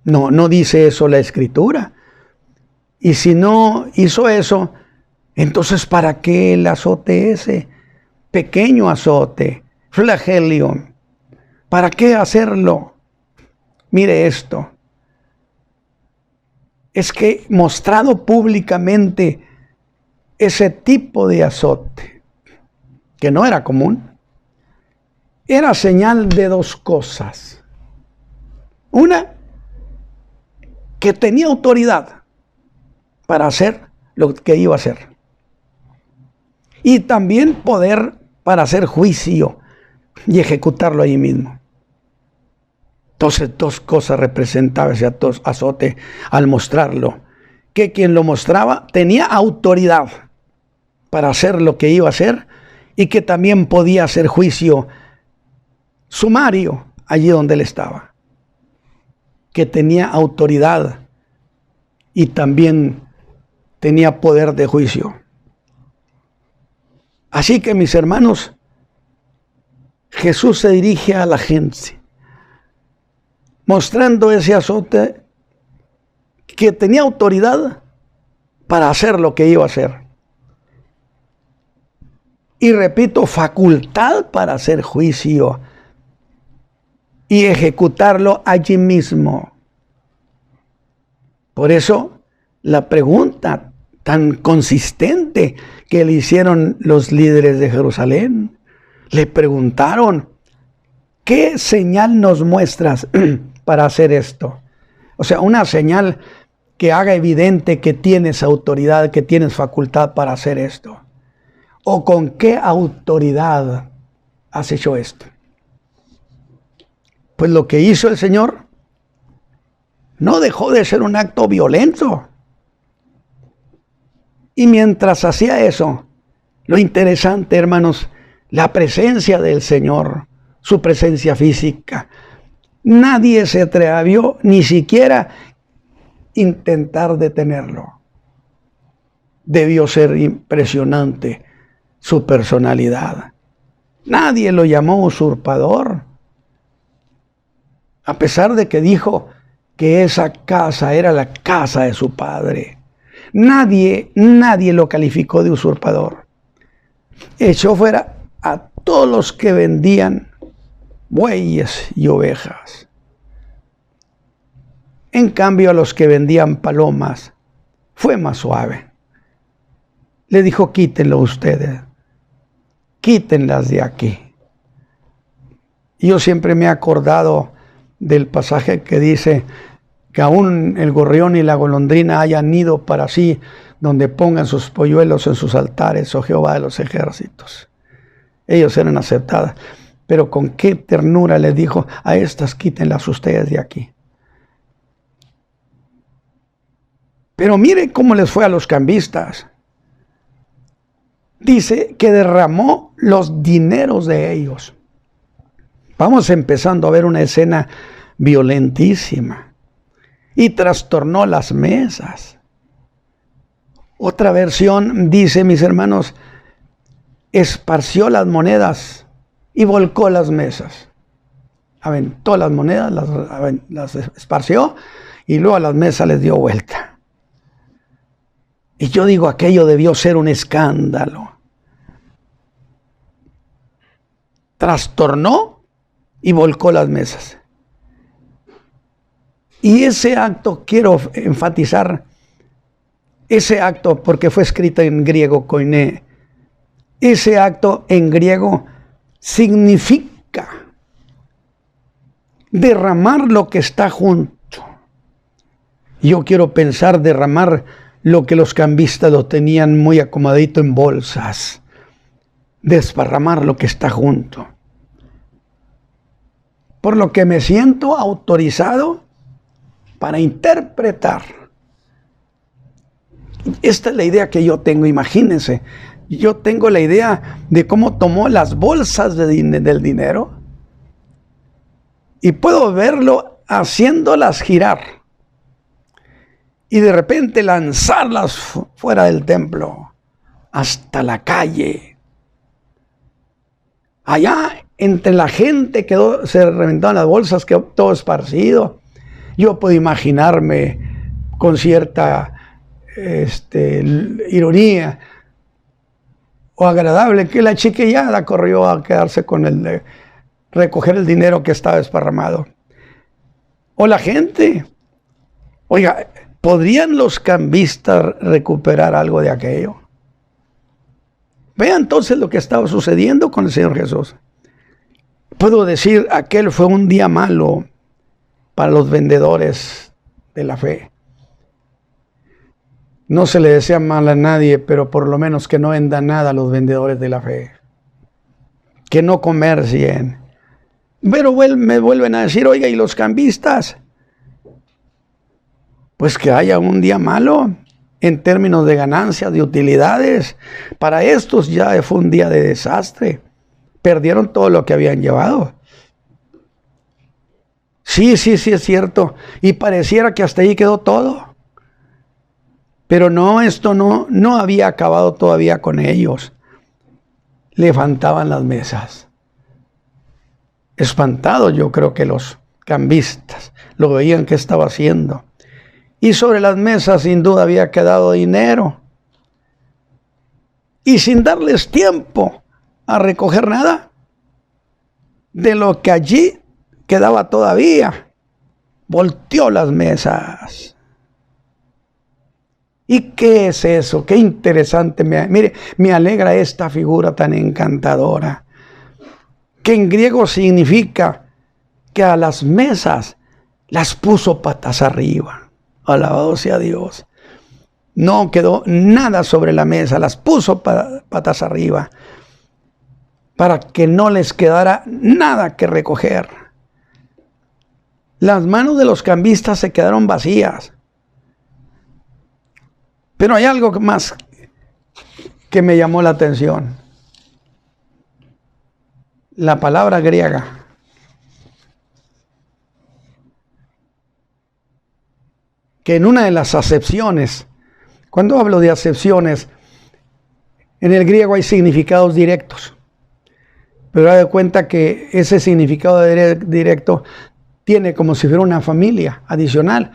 No dice eso la Escritura. Y si no hizo eso, entonces ¿para qué el azote ese? Pequeño azote, flagelium. ¿Para qué hacerlo? Mire esto. Es que mostrado públicamente ese tipo de azote, que no era común, era señal de dos cosas. Una, que tenía autoridad para hacer lo que iba a hacer. Y también poder para hacer juicio y ejecutarlo allí mismo. Entonces, dos cosas representaba ese azote al mostrarlo. Que quien lo mostraba tenía autoridad para hacer lo que iba a hacer y que también podía hacer juicio sumario allí donde él estaba. Que tenía autoridad y también tenía poder de juicio. Así que, mis hermanos, Jesús se dirige a la gente mostrando ese azote, que tenía autoridad para hacer lo que iba a hacer. Y repito, facultad para hacer juicio y ejecutarlo allí mismo. Por eso, la pregunta tan consistente que le hicieron los líderes de Jerusalén, le preguntaron, ¿qué señal nos muestras para hacer esto? O sea, una señal que haga evidente que tienes autoridad, que tienes facultad para hacer esto. ¿O con qué autoridad has hecho esto? Pues lo que hizo el Señor no dejó de ser un acto violento. Y mientras hacía eso, lo interesante, hermanos, la presencia del Señor, su presencia física. Nadie se atrevió ni siquiera intentar detenerlo. Debió ser impresionante su personalidad. Nadie lo llamó usurpador, a pesar de que dijo que esa casa era la casa de su padre. Nadie lo calificó de usurpador. Echó fuera a todos los que vendían bueyes y ovejas. En cambio, a los que vendían palomas, fue más suave. Le dijo, quítenlo ustedes, quítenlas de aquí. Yo siempre me he acordado del pasaje que dice que aún el gorrión y la golondrina hayan nido para sí, donde pongan sus polluelos en sus altares, oh Jehová de los ejércitos. Ellos eran aceptadas, pero con qué ternura les dijo, a estas quítenlas ustedes de aquí. Pero mire cómo les fue a los cambistas. Dice que derramó los dineros de ellos. Vamos empezando a ver una escena violentísima. Y trastornó las mesas. Otra versión dice, mis hermanos, esparció las monedas y volcó las mesas. Aventó las monedas, las esparció y luego a las mesas les dio vuelta. Y yo digo, aquello debió ser un escándalo. Trastornó y volcó las mesas. Y ese acto, quiero enfatizar, ese acto, porque fue escrito en griego, koiné, ese acto en griego significa derramar lo que está junto. Yo quiero pensar derramar lo que los cambistas lo tenían muy acomodadito en bolsas. Desparramar lo que está junto. Por lo que me siento autorizado para interpretar. Esta es la idea que yo tengo, imagínense. Yo tengo la idea de cómo tomó las bolsas del dinero y puedo verlo haciéndolas girar y de repente lanzarlas fuera del templo hasta la calle. Allá entre la gente se reventaban las bolsas, quedó todo esparcido. Yo puedo imaginarme con cierta ironía o agradable que la chiquillada corrió a quedarse con recoger el dinero que estaba esparramado. O la gente, oiga, ¿podrían los cambistas recuperar algo de aquello? Vean entonces lo que estaba sucediendo con el Señor Jesús. Puedo decir, aquel fue un día malo para los vendedores de la fe. No se le desea mal a nadie, pero por lo menos que no vendan nada a los vendedores de la fe. Que no comercien. Pero me vuelven a decir, oiga, ¿y los cambistas? Pues que haya un día malo en términos de ganancias, de utilidades. Para estos ya fue un día de desastre. Perdieron todo lo que habían llevado. Sí, es cierto. Y pareciera que hasta ahí quedó todo. Pero no, esto no había acabado todavía con ellos. Levantaban las mesas. Espantados, yo creo que los cambistas lo veían que estaba haciendo. Y sobre las mesas sin duda había quedado dinero. Y sin darles tiempo a recoger nada de lo que allí quedaba todavía, volteó las mesas. ¿Y qué es eso? Qué interesante. Mire, me alegra esta figura tan encantadora, que en griego significa que a las mesas las puso patas arriba. Alabado sea Dios. No quedó nada sobre la mesa, las puso patas arriba, para que no les quedara nada que recoger. Las manos de los cambistas se quedaron vacías. Pero hay algo más que me llamó la atención. la palabra griega que en una de las acepciones, cuando hablo de acepciones, en el griego hay significados directos, pero da cuenta que ese significado directo tiene como si fuera una familia adicional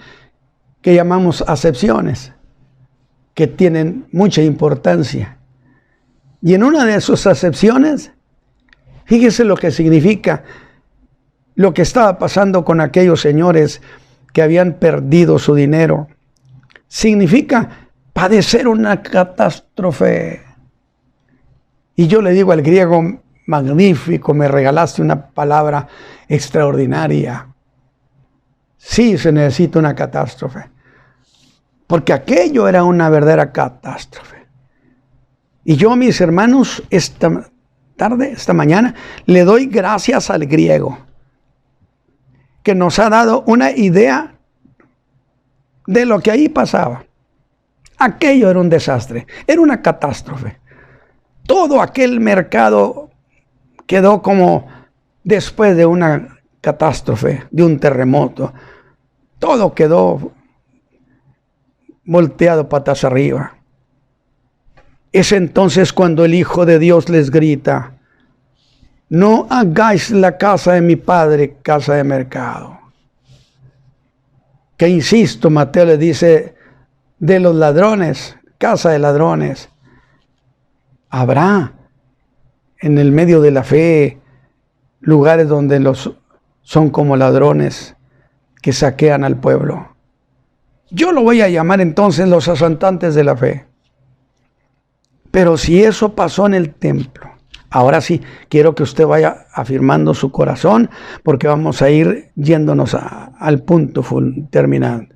que llamamos acepciones, que tienen mucha importancia. Y en una de sus acepciones, fíjese lo que significa lo que estaba pasando con aquellos señores que habían perdido su dinero. Significa padecer una catástrofe. Y yo le digo al griego, magnífico, me regalaste una palabra extraordinaria. Sí, se necesita una catástrofe. Porque aquello era una verdadera catástrofe. Y yo, mis hermanos, esta mañana, le doy gracias al griego, que nos ha dado una idea de lo que ahí pasaba. Aquello era un desastre, era una catástrofe. Todo aquel mercado quedó como después de una catástrofe, de un terremoto. Todo quedó volteado patas arriba. Es entonces cuando el Hijo de Dios les grita: no hagáis la casa de mi Padre casa de mercado. Que insisto, Mateo le dice, de los ladrones, casa de ladrones. Habrá en el medio de la fe lugares donde son como ladrones que saquean al pueblo. Yo lo voy a llamar entonces los asaltantes de la fe. Pero si eso pasó en el templo, ahora sí, quiero que usted vaya afirmando su corazón, porque vamos a ir yéndonos al punto terminando.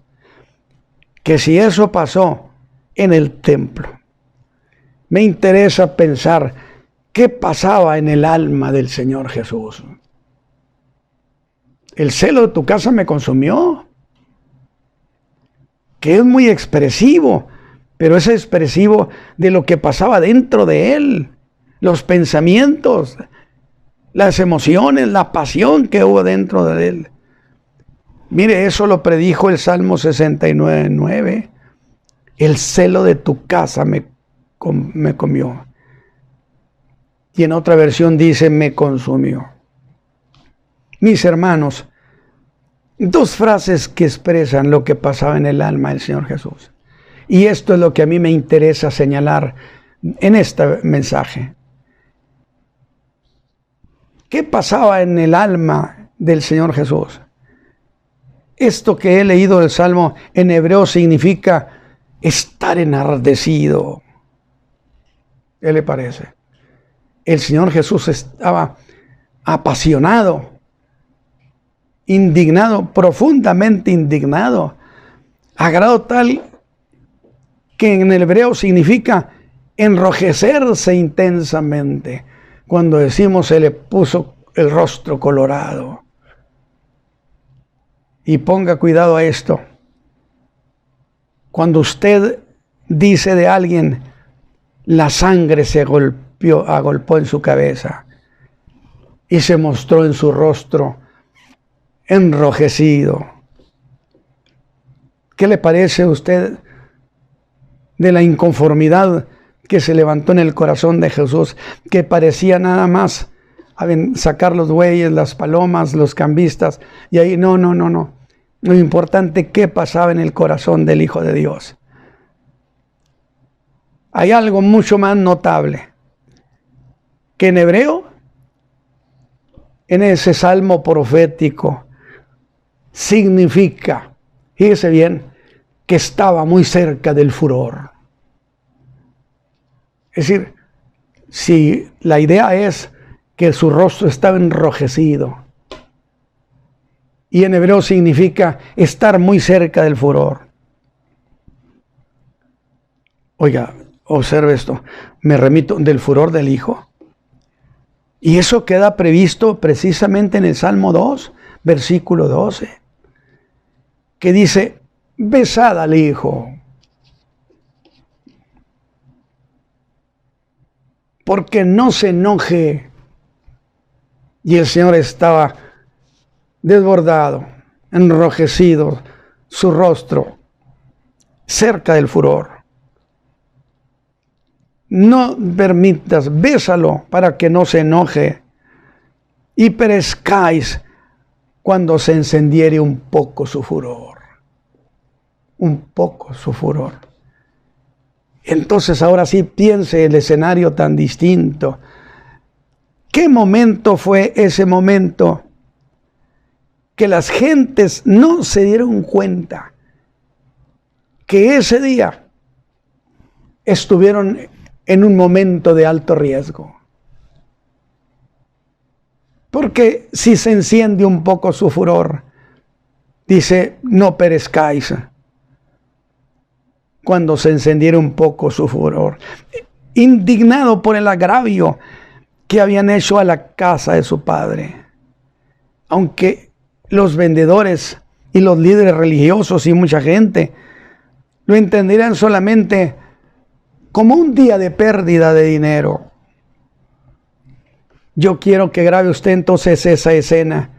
Que si eso pasó en el templo, me interesa pensar qué pasaba en el alma del Señor Jesús. El celo de tu casa me consumió, que es muy expresivo, pero es expresivo de lo que pasaba dentro de él. Los pensamientos, las emociones, la pasión que hubo dentro de él. Mire, eso lo predijo el Salmo 69:9. El celo de tu casa me comió. Y en otra versión dice, me consumió. Mis hermanos, dos frases que expresan lo que pasaba en el alma del Señor Jesús. Y esto es lo que a mí me interesa señalar en este mensaje. ¿Qué pasaba en el alma del Señor Jesús? Esto que he leído del Salmo en hebreo significa estar enardecido. ¿Qué le parece? El Señor Jesús estaba apasionado, indignado, profundamente indignado, a grado tal que en el hebreo significa enrojecerse intensamente. Cuando decimos se le puso el rostro colorado. Y ponga cuidado a esto. Cuando usted dice de alguien, la sangre se agolpó en su cabeza y se mostró en su rostro enrojecido. ¿Qué le parece a usted de la inconformidad que se levantó en el corazón de Jesús, que parecía nada más sacar los bueyes, las palomas, los cambistas, y ahí no. Lo importante qué pasaba en el corazón del Hijo de Dios. Hay algo mucho más notable, que en hebreo, en ese salmo profético, significa, fíjese bien, que estaba muy cerca del furor. Es decir, si la idea es que su rostro estaba enrojecido, y en hebreo significa estar muy cerca del furor. Oiga, observe esto, me remito del furor del Hijo. Y eso queda previsto precisamente en el Salmo 2, versículo 12, que dice, besad al Hijo, porque no se enoje Y el Señor estaba desbordado, enrojecido, su rostro cerca del furor. No permitas, bésalo para que no se enoje y perezcáis cuando se encendiere un poco su furor. Un poco su furor. Entonces ahora sí piense el escenario tan distinto. ¿Qué momento fue ese momento que las gentes no se dieron cuenta que ese día estuvieron en un momento de alto riesgo? Porque si se enciende un poco su furor, dice, no perezcáis cuando se encendiera un poco su furor. Indignado por el agravio que habían hecho a la casa de su padre. Aunque los vendedores y los líderes religiosos y mucha gente lo entenderían solamente como un día de pérdida de dinero. Yo quiero que grabe usted entonces esa escena.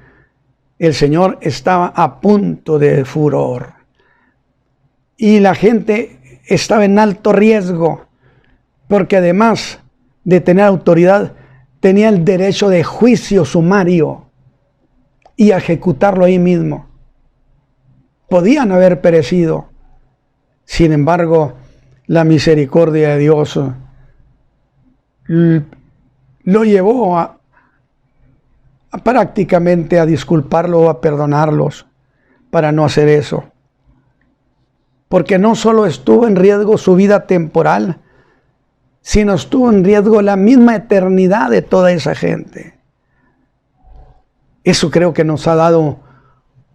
El Señor estaba a punto de furor. Y la gente estaba en alto riesgo. Porque además de tener autoridad, tenía el derecho de juicio sumario y a ejecutarlo ahí mismo. Podían haber perecido. Sin embargo, la misericordia de Dios lo llevó a prácticamente a disculparlo o a perdonarlos para no hacer eso. Porque no solo estuvo en riesgo su vida temporal, sino estuvo en riesgo la misma eternidad de toda esa gente. Eso creo que nos ha dado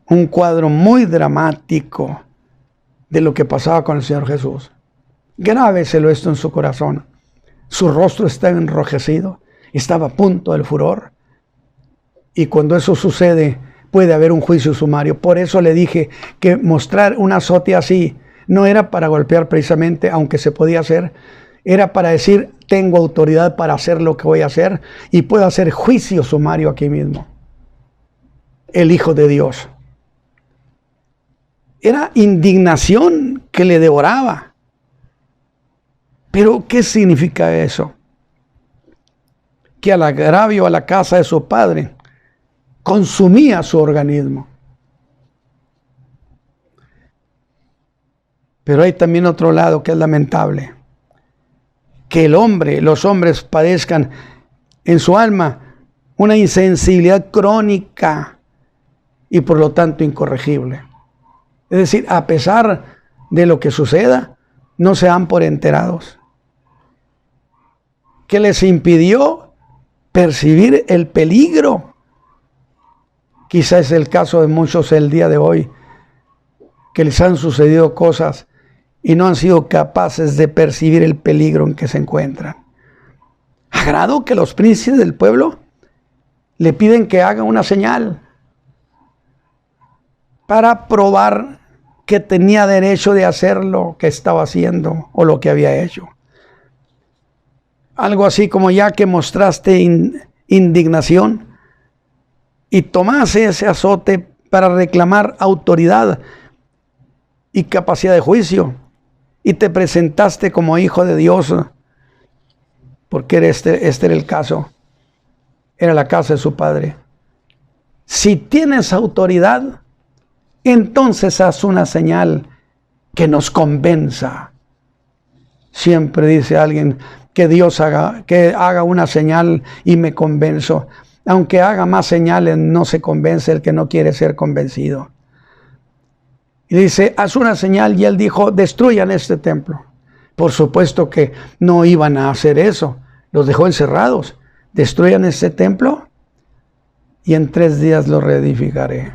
un cuadro muy dramático de lo que pasaba con el Señor Jesús. Grábeselo esto en su corazón. Su rostro estaba enrojecido, estaba a punto del furor. Y cuando eso sucede, puede haber un juicio sumario. Por eso le dije que mostrar un azote así no era para golpear precisamente, aunque se podía hacer. Era para decir, tengo autoridad para hacer lo que voy a hacer y puedo hacer juicio sumario aquí mismo. El Hijo de Dios. Era indignación que le devoraba. Pero, ¿qué significa eso? Que al agravio a la casa de su padre consumía su organismo. Pero hay también otro lado que es lamentable. Que los hombres padezcan en su alma una insensibilidad crónica y por lo tanto incorregible. Es decir, a pesar de lo que suceda, no se dan por enterados. Que les impidió percibir el peligro. Quizá es el caso de muchos el día de hoy, que les han sucedido cosas y no han sido capaces de percibir el peligro en que se encuentran. A grado que los príncipes del pueblo le piden que haga una señal para probar que tenía derecho de hacer lo que estaba haciendo o lo que había hecho. Algo así como, ya que mostraste indignación y tomaste ese azote para reclamar autoridad y capacidad de juicio, y te presentaste como hijo de Dios, porque este era el caso, era la casa de su padre. Si tienes autoridad, entonces haz una señal que nos convenza. Siempre dice alguien, que Dios haga una señal y me convenzo. Aunque haga más señales, no se convence el que no quiere ser convencido. Y dice, haz una señal, y él dijo, destruyan este templo. Por supuesto que no iban a hacer eso, los dejó encerrados. Destruyan este templo y en 3 días lo reedificaré.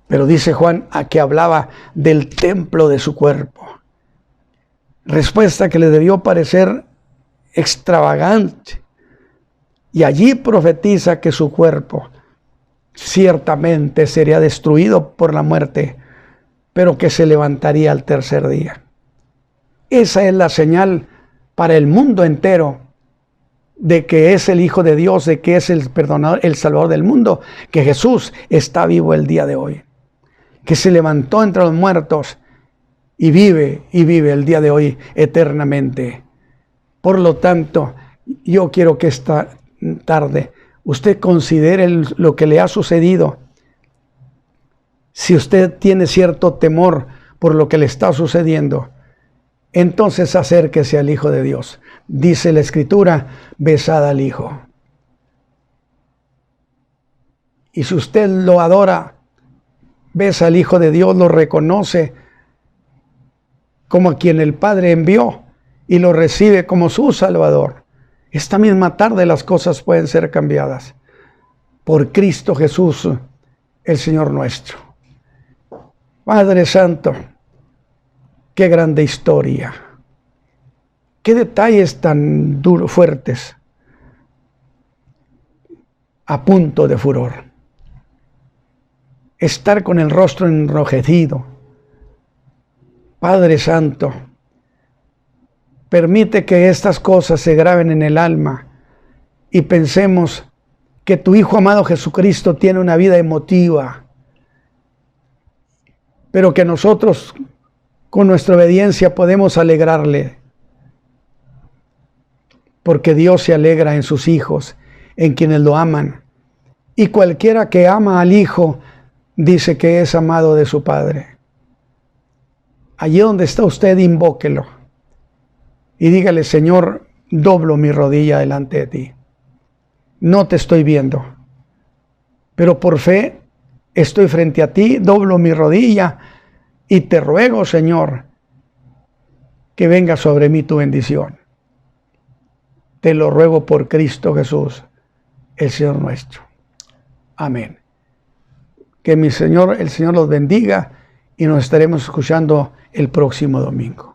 Pero dice Juan, a que hablaba del templo de su cuerpo. Respuesta que le debió parecer extravagante. Y allí profetiza que su cuerpo ciertamente sería destruido por la muerte, pero que se levantaría al 3er día. Esa es la señal para el mundo entero de que es el Hijo de Dios, de que es el perdonador, el Salvador del mundo, que Jesús está vivo el día de hoy, que se levantó entre los muertos y vive el día de hoy eternamente. Por lo tanto, yo quiero que esta tarde usted considere lo que le ha sucedido. Si usted tiene cierto temor por lo que le está sucediendo, entonces acérquese al Hijo de Dios. Dice la Escritura, besad al Hijo. Y si usted lo adora, besa al Hijo de Dios, lo reconoce como a quien el Padre envió y lo recibe como su Salvador. Esta misma tarde las cosas pueden ser cambiadas por Cristo Jesús, el Señor nuestro. Padre Santo, qué grande historia. Qué detalles tan fuertes. A punto de furor. Estar con el rostro enrojecido. Padre Santo, permite que estas cosas se graben en el alma y pensemos que tu Hijo amado Jesucristo tiene una vida emotiva, pero que nosotros con nuestra obediencia podemos alegrarle, porque Dios se alegra en sus hijos, en quienes lo aman, y cualquiera que ama al Hijo dice que es amado de su Padre. Allí donde está usted, invóquelo y dígale: Señor, doblo mi rodilla delante de ti. No te estoy viendo, pero por fe estoy frente a ti, doblo mi rodilla y te ruego, Señor, que venga sobre mí tu bendición. Te lo ruego por Cristo Jesús, el Señor nuestro. Amén. Que el Señor los bendiga y nos estaremos escuchando el próximo domingo.